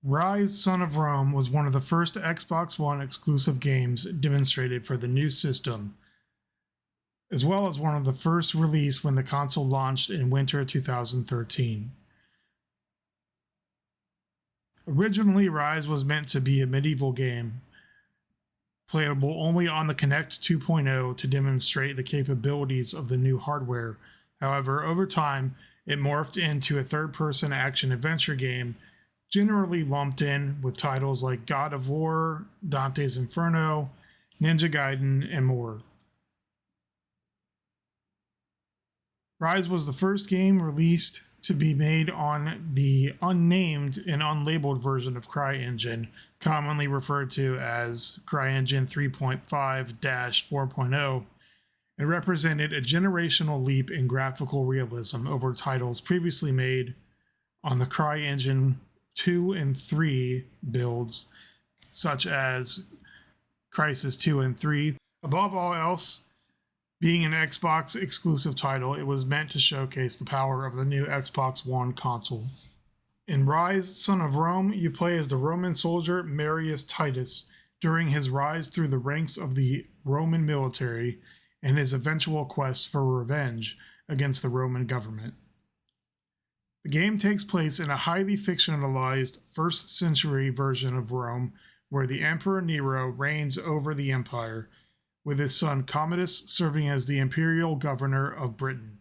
Ryse, Son of Rome was one of the first Xbox One exclusive games demonstrated for the new system, as well as one of the first released when the console launched in winter 2013. Originally, Ryse was meant to be a medieval game, playable only on the Kinect 2.0 to demonstrate the capabilities of the new hardware. However, over time, it morphed into a third-person action-adventure game, generally lumped in with titles like God of War, Dante's Inferno, Ninja Gaiden, and more. Ryse was the first game released to be made on the unnamed and unlabeled version of CryEngine, commonly referred to as CryEngine 3.5-4.0, and represented a generational leap in graphical realism over titles previously made on the CryEngine 2 and 3 builds, such as Crysis 2 and 3. Above all else, being an Xbox exclusive title, it was meant to showcase the power of the new Xbox One console. In Ryse, Son of Rome, you play as the Roman soldier Marius Titus during his rise through the ranks of the Roman military and his eventual quest for revenge against the Roman government. The game takes place in a highly fictionalized 1st century version of Rome where the Emperor Nero reigns over the empire, with his son Commodus serving as the imperial governor of Britain.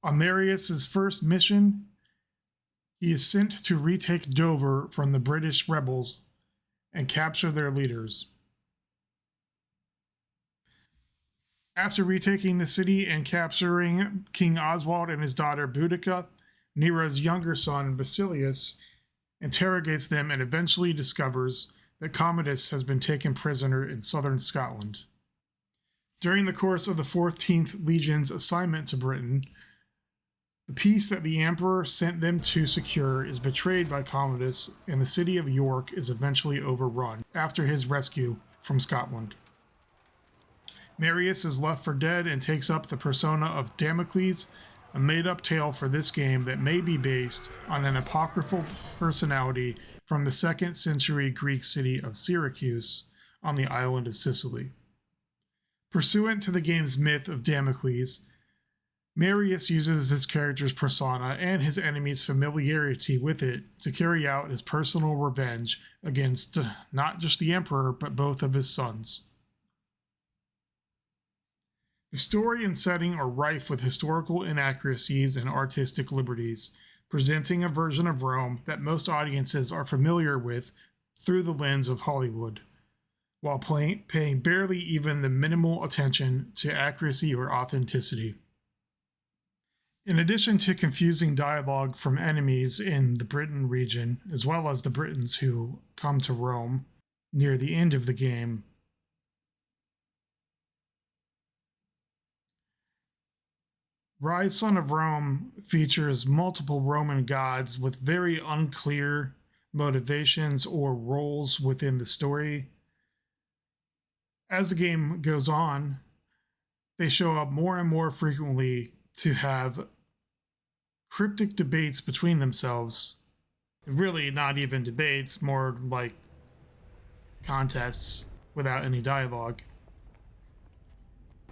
On Marius' first mission, he is sent to retake Dover from the British rebels and capture their leaders. After retaking the city and capturing King Oswald and his daughter Boudica, Nero's younger son Basilius interrogates them and eventually discovers that Commodus has been taken prisoner in southern Scotland. During the course of the 14th Legion's assignment to Britain, the peace that the Emperor sent them to secure is betrayed by Commodus, and the city of York is eventually overrun after his rescue from Scotland. Marius is left for dead and takes up the persona of Damocles, a made-up tale for this game that may be based on an apocryphal personality from the 2nd century Greek city of Syracuse on the island of Sicily. Pursuant to the game's myth of Damocles, Marius uses his character's persona and his enemy's familiarity with it to carry out his personal revenge against not just the Emperor, but both of his sons. The story and setting are rife with historical inaccuracies and artistic liberties, presenting a version of Rome that most audiences are familiar with through the lens of Hollywood, while paying barely even the minimal attention to accuracy or authenticity. In addition to confusing dialogue from enemies in the Britain region, as well as the Britons who come to Rome near the end of the game, Ryse, Son of Rome features multiple Roman gods with very unclear motivations or roles within the story. As the game goes on, they show up more and more frequently to have cryptic debates between themselves. Really not even debates, more like contests without any dialogue.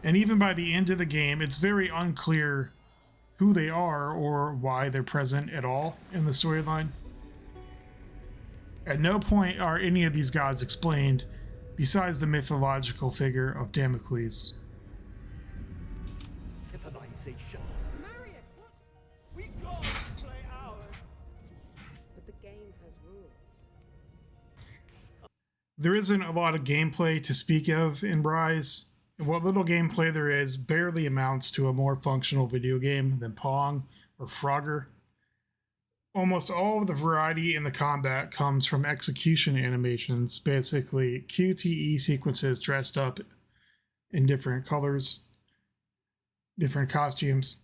And even by the end of the game, it's very unclear who they are or why they're present at all in the storyline. At no point are any of these gods explained, besides the mythological figure of Damocles. Civilization. Marius, what? We gotta play ours. But the game has rules. There isn't a lot of gameplay to speak of in Ryse. And what little gameplay there is barely amounts to a more functional video game than Pong or Frogger. Almost all of the variety in the combat comes from execution animations, basically QTE sequences dressed up in different colors, different costumes,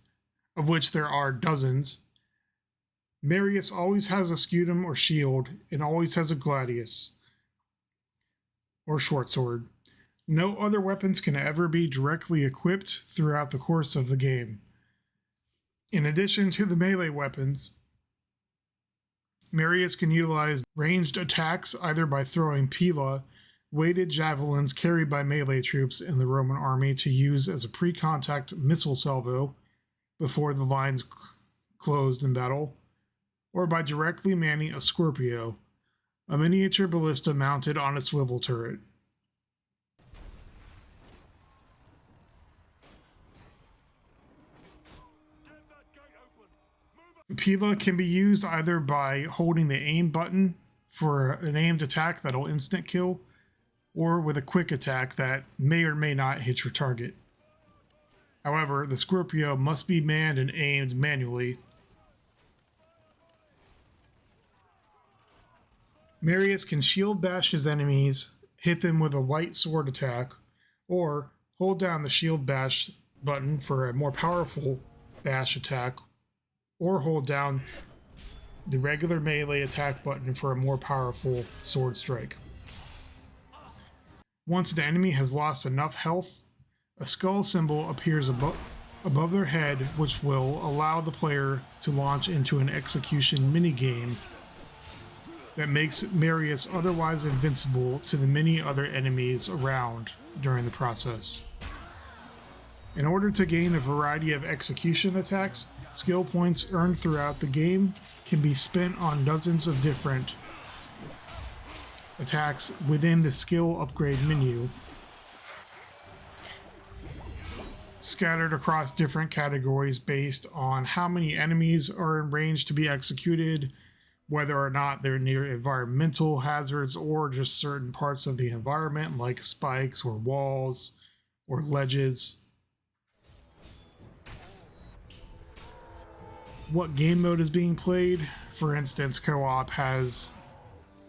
of which there are dozens. Marius always has a scutum or shield, and always has a gladius, or short sword. No other weapons can ever be directly equipped throughout the course of the game. In addition to the melee weapons, Marius can utilize ranged attacks either by throwing pila, weighted javelins carried by melee troops in the Roman army to use as a pre-contact missile salvo before the lines closed in battle, or by directly manning a Scorpio, a miniature ballista mounted on a swivel turret. The Pila can be used either by holding the aim button for an aimed attack that'll instant kill, or with a quick attack that may or may not hit your target. However, the Scorpio must be manned and aimed manually. Marius can shield bash his enemies, hit them with a light sword attack, or hold down the shield bash button for a more powerful bash attack, or hold down the regular melee attack button for a more powerful sword strike. Once an enemy has lost enough health, a skull symbol appears above their head, which will allow the player to launch into an execution minigame that makes Marius otherwise invincible to the many other enemies around during the process. In order to gain a variety of execution attacks, skill points earned throughout the game can be spent on dozens of different attacks within the skill upgrade menu, scattered across different categories based on how many enemies are in range to be executed, whether or not they're near environmental hazards or just certain parts of the environment like spikes or walls or ledges. What game mode is being played. For instance, co-op has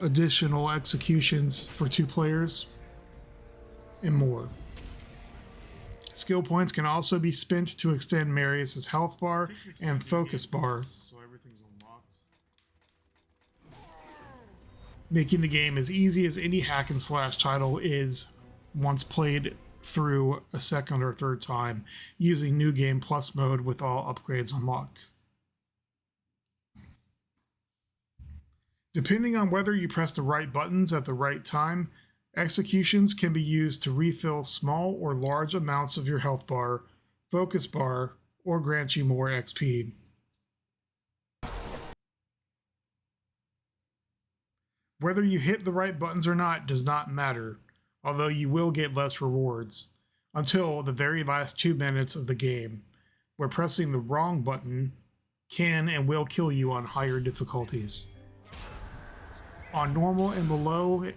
additional executions for 2 players and more. Skill points can also be spent to extend Marius's health bar and focus bar, So everything's unlocked. making the game as easy as any hack and slash title is once played through a second or third time using New Game Plus mode with all upgrades unlocked. Depending on whether you press the right buttons at the right time, executions can be used to refill small or large amounts of your health bar, focus bar, or grant you more XP. Whether you hit the right buttons or not does not matter, although you will get less rewards, until the very last 2 minutes of the game, where pressing the wrong button can and will kill you on higher difficulties. On normal and below,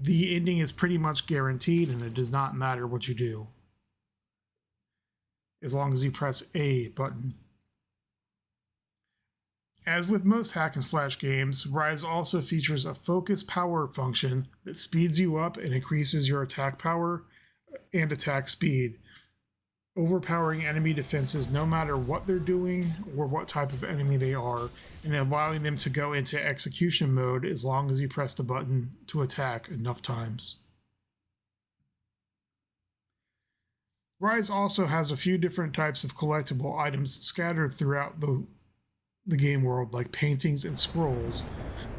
the ending is pretty much guaranteed and it does not matter what you do, as long as you press A button. As with most hack and slash games, Ryse also features a focus power function that speeds you up and increases your attack power and attack speed, overpowering enemy defenses no matter what they're doing or what type of enemy they are, and allowing them to go into execution mode as long as you press the button to attack enough times. Ryse also has a few different types of collectible items scattered throughout the game world, like paintings and scrolls,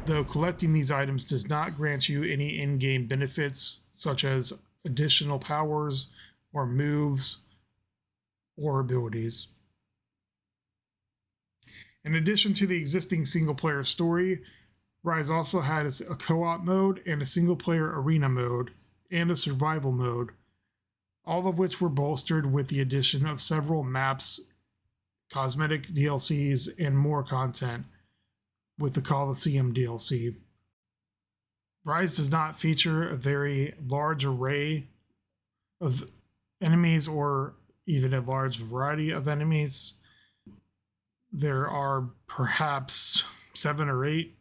though collecting these items does not grant you any in-game benefits such as additional powers or moves or abilities. In addition to the existing single-player story, Ryse also has a co-op mode and a single-player arena mode and a survival mode, all of which were bolstered with the addition of several maps, cosmetic DLCs, and more content with the Colosseum DLC. Ryse does not feature a very large array of enemies or even a large variety of enemies. There are perhaps 7 or 8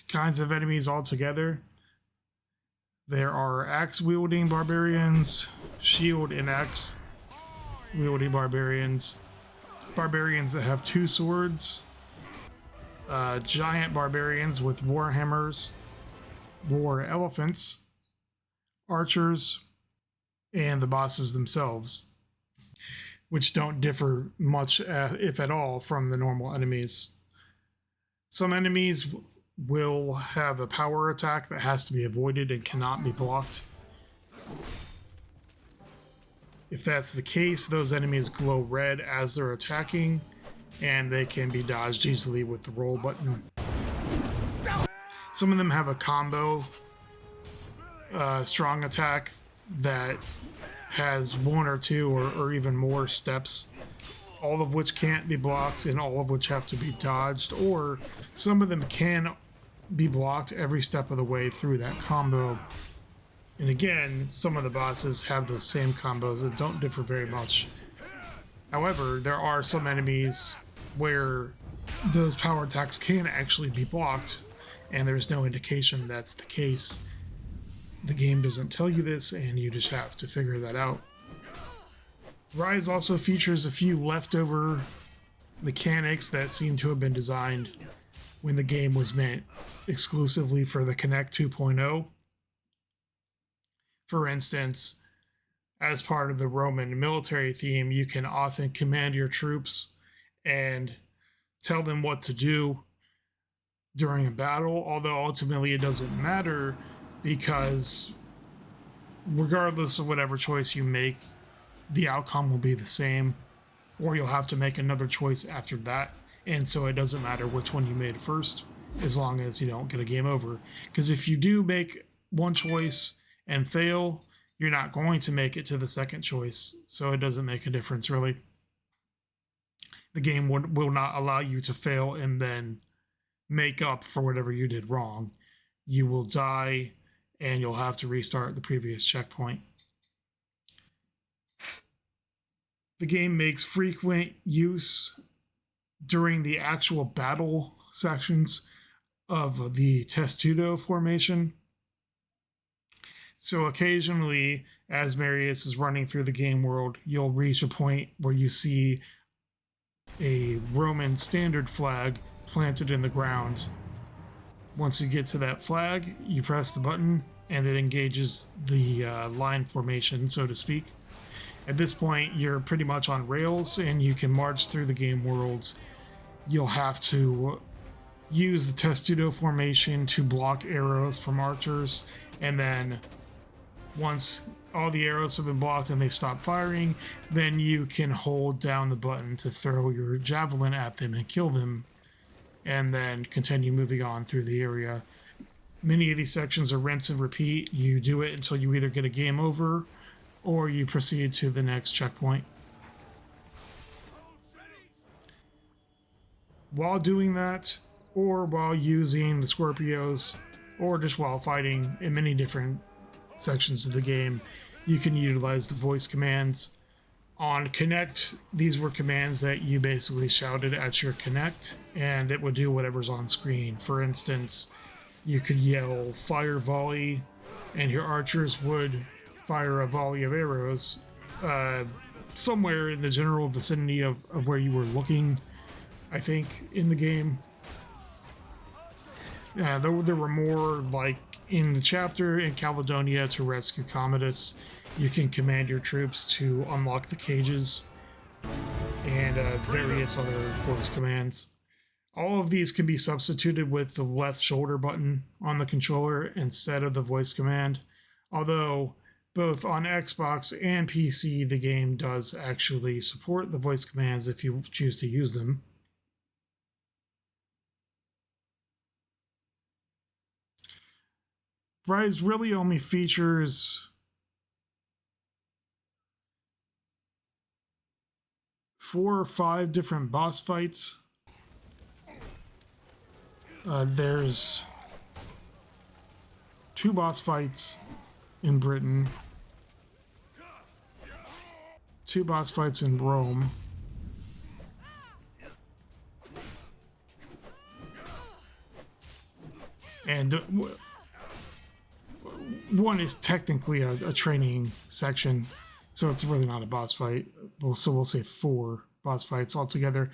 kinds of enemies altogether. There are axe-wielding barbarians, shield and axe-wielding barbarians, barbarians that have 2 swords, giant barbarians with warhammers, war elephants, archers, and the bosses themselves. which don't differ much, if at all, from the normal enemies. Some enemies will have a power attack that has to be avoided and cannot be blocked. If that's the case, those enemies glow red as they're attacking, and they can be dodged easily with the roll button. Some of them have a combo strong attack that has one or two or even more steps, all of which can't be blocked and all of which have to be dodged, or some of them can be blocked every step of the way through that combo. And again, some of the bosses have those same combos that don't differ very much. However, there are some enemies where those power attacks can actually be blocked, and there's no indication that's the case. The game doesn't tell you this, and you just have to figure that out. Ryse also features a few leftover mechanics that seem to have been designed when the game was meant exclusively for the Kinect 2.0. For instance, as part of the Roman military theme, you can often command your troops and tell them what to do during a battle, although ultimately it doesn't matter, because regardless of whatever choice you make, the outcome will be the same, or you'll have to make another choice after that, and so it doesn't matter which one you made first, as long as you don't get a game over. Because if you do make one choice and fail, you're not going to make it to the second choice, so it doesn't make a difference really. The game will not allow you to fail and then make up for whatever you did wrong. You will die and you'll have to restart the previous checkpoint. The game makes frequent use during the actual battle sections of the testudo formation. So occasionally, as Marius is running through the game world, you'll reach a point where you see a Roman standard flag planted in the ground. Once you get to that flag, you press the button and it engages the line formation, so to speak. At this point, you're pretty much on rails and you can march through the game world. You'll have to use the testudo formation to block arrows from archers, and then once all the arrows have been blocked and they've stopped firing, then you can hold down the button to throw your javelin at them and kill them, and then continue moving on through the area. Many of these sections are rinse and repeat. You do it until you either get a game over or you proceed to the next checkpoint. While doing that, or while using the Scorpios, or just while fighting in many different sections of the game, you can utilize the voice commands. On Kinect, these were commands that you basically shouted at your Kinect, and it would do whatever's on screen. For instance, you could yell fire volley, and your archers would fire a volley of arrows somewhere in the general vicinity of where you were looking, I think, in the game. There were more, like in the chapter in Caledonia to rescue Commodus. You can command your troops to unlock the cages and various other voice commands. All of these can be substituted with the left shoulder button on the controller instead of the voice command, although both on Xbox and PC the game does actually support the voice commands if you choose to use them. Ryse really only features 4 or 5 different boss fights. There's 2 boss fights in Britain, 2 boss fights in Rome, and one is technically a training section, so it's really not a boss fight. So we'll say 4 boss fights altogether.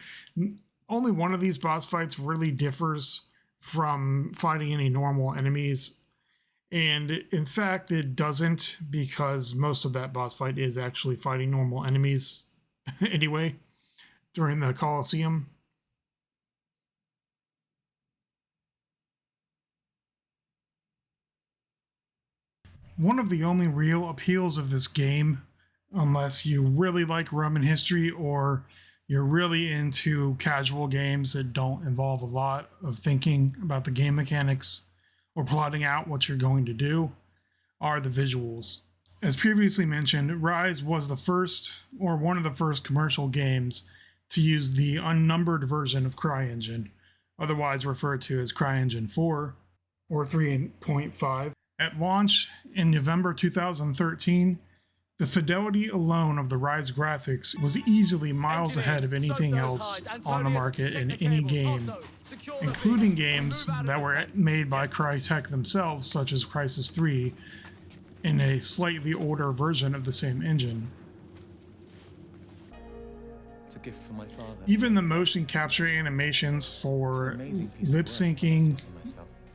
Only one of these boss fights really differs from fighting any normal enemies, and in fact it doesn't, because most of that boss fight is actually fighting normal enemies anyway, during the Colosseum. One of the only real appeals of this game, unless you really like Roman history or you're really into casual games that don't involve a lot of thinking about the game mechanics or plotting out what you're going to do, are the visuals. As previously mentioned, Ryse was the first, or one of the first commercial games to use the unnumbered version of CryEngine, otherwise referred to as CryEngine 4 or 3.5. At launch in November 2013, the fidelity alone of the Ryse graphics was easily miles ahead of anything else on the market in any game, including games that were made by Crytek themselves, such as Crysis 3, in a slightly older version of the same engine. It's a gift for my father. Even the motion capture animations for lip syncing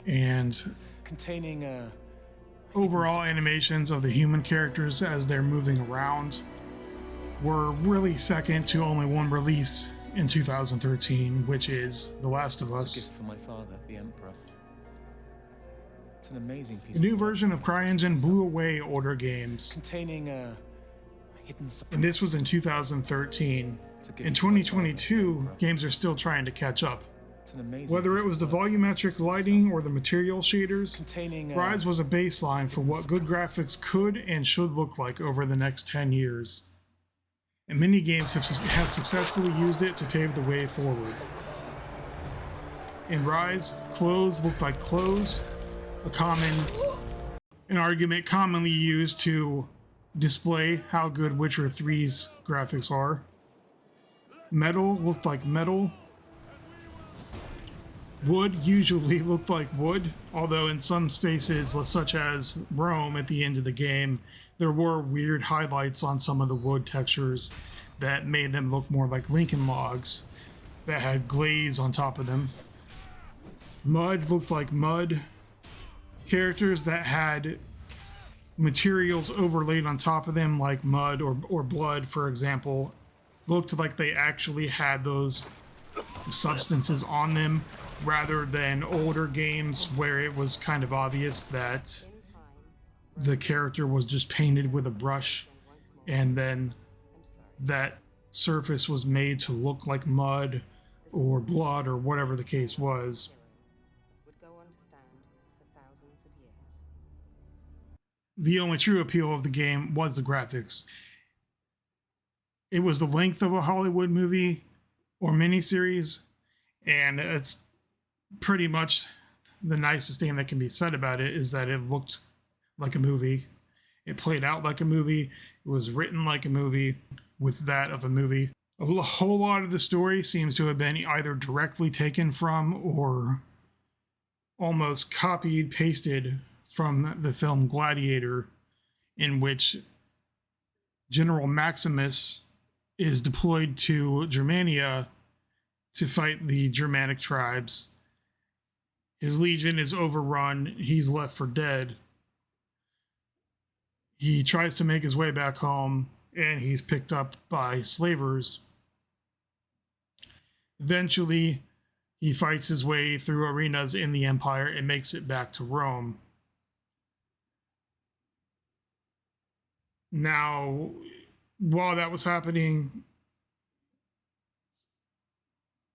and Containing overall animations of the human characters as they're moving around were really second to only one release in 2013, which is The Last of It's a Us. gift for my father, the Emperor. It's an amazing piece The new of version of CryEngine blew away older games, containing a hidden surprise. and this was in 2013. It's a gift In for my father, 2022, the Emperor. games are still trying to catch up. It's an amazing Whether piece it was the of work. volumetric lighting or the material shaders, Containing Ryse was a baseline for what good graphics could and should look like over the next 10 years. And many games have successfully used it to pave the way forward. In Ryse, clothes looked like clothes, an argument commonly used to display how good Witcher 3's graphics are. Metal looked like metal. Wood usually looked like wood, although in some spaces, such as Rome at the end of the game, there were weird highlights on some of the wood textures that made them look more like Lincoln logs that had glaze on top of them. Mud looked like mud. Characters that had materials overlaid on top of them, like mud or blood, for example, looked like they actually had those substances on them, rather than older games where it was kind of obvious that In time, the character was just painted with a brush once more and then and flourish. that surface was made to look like mud or blood or whatever the case was. Would go on to stand for thousands of years. The only true appeal of the game was the graphics. It was the length of a Hollywood movie or miniseries, and it's pretty much the nicest thing that can be said about it is that it looked like a movie. It played out like a movie. It was written like a movie with that of a movie. A whole lot of the story seems to have been either directly taken from or almost copied, pasted from the film Gladiator, in which General Maximus is deployed to Germania to fight the Germanic tribes. His legion is overrun. He's left for dead. He tries to make his way back home, and he's picked up by slavers. Eventually, he fights his way through arenas in the Empire and makes it back to Rome. Now, while that was happening,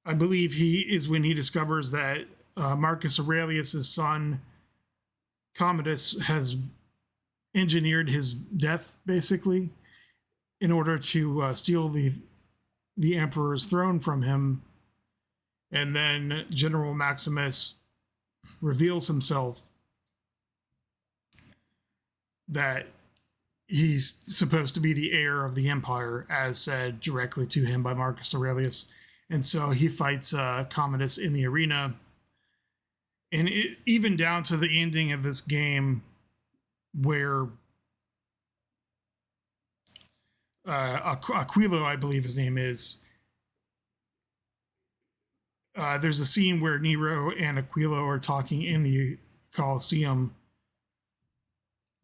I believe he is when he discovers that Marcus Aurelius' son, Commodus, has engineered his death, basically, in order to steal the emperor's throne from him. And then General Maximus reveals himself that he's supposed to be the heir of the empire, as said directly to him by Marcus Aurelius. And so he fights Commodus in the arena. And even down to the ending of this game, where Aquilo, I believe his name is, there's a scene where Nero and Aquilo are talking in the Colosseum.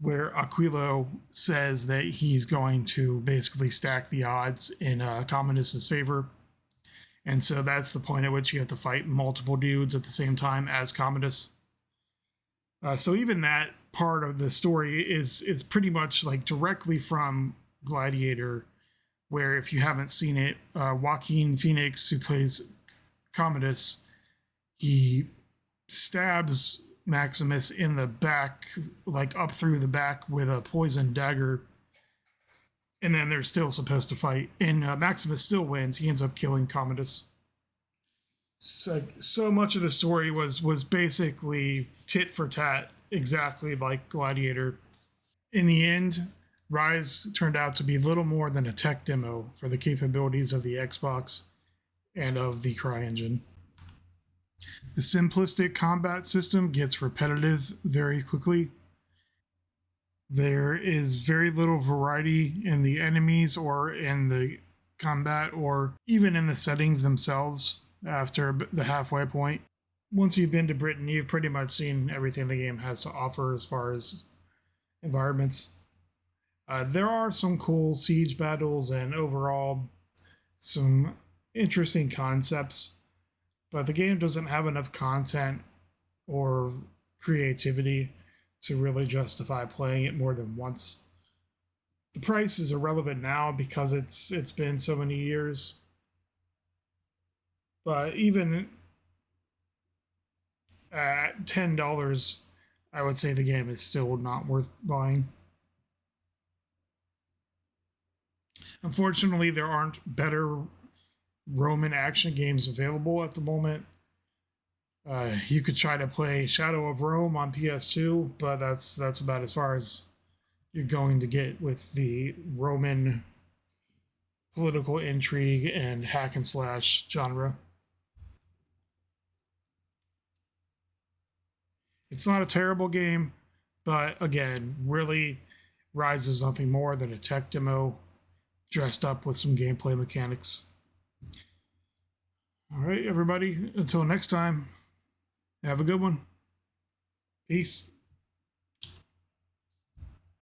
where Aquilo says that he's going to basically stack the odds in Commodus's favor. And so that's the point at which you have to fight multiple dudes at the same time as Commodus. So even that part of the story is pretty much like directly from Gladiator, where if you haven't seen it, Joaquin Phoenix, who plays Commodus, he stabs Maximus in the back, like up through the back with a poison dagger. And then they're still supposed to fight. And Maximus still wins. He ends up killing Commodus. So much of the story was basically tit for tat, exactly like Gladiator. In the end, Ryse turned out to be little more than a tech demo for the capabilities of the Xbox and of the CryEngine. The simplistic combat system gets repetitive very quickly. There is very little variety in the enemies or in the combat or even in the settings themselves after the halfway point. Once you've been to Britain, you've pretty much seen everything the game has to offer as far as environments. There are some cool siege battles and overall some interesting concepts, but the game doesn't have enough content or creativity to really justify playing it more than once. The price is irrelevant now because it's been so many years. But even at $10, I would say the game is still not worth buying. Unfortunately, there aren't better Roman action games available at the moment. You could try to play Shadow of Rome on PS2, but that's about as far as you're going to get with the Roman political intrigue and hack and slash genre. It's not a terrible game, but again, really, Ryse is nothing more than a tech demo dressed up with some gameplay mechanics. All right, everybody, until next time, have a good one. Peace.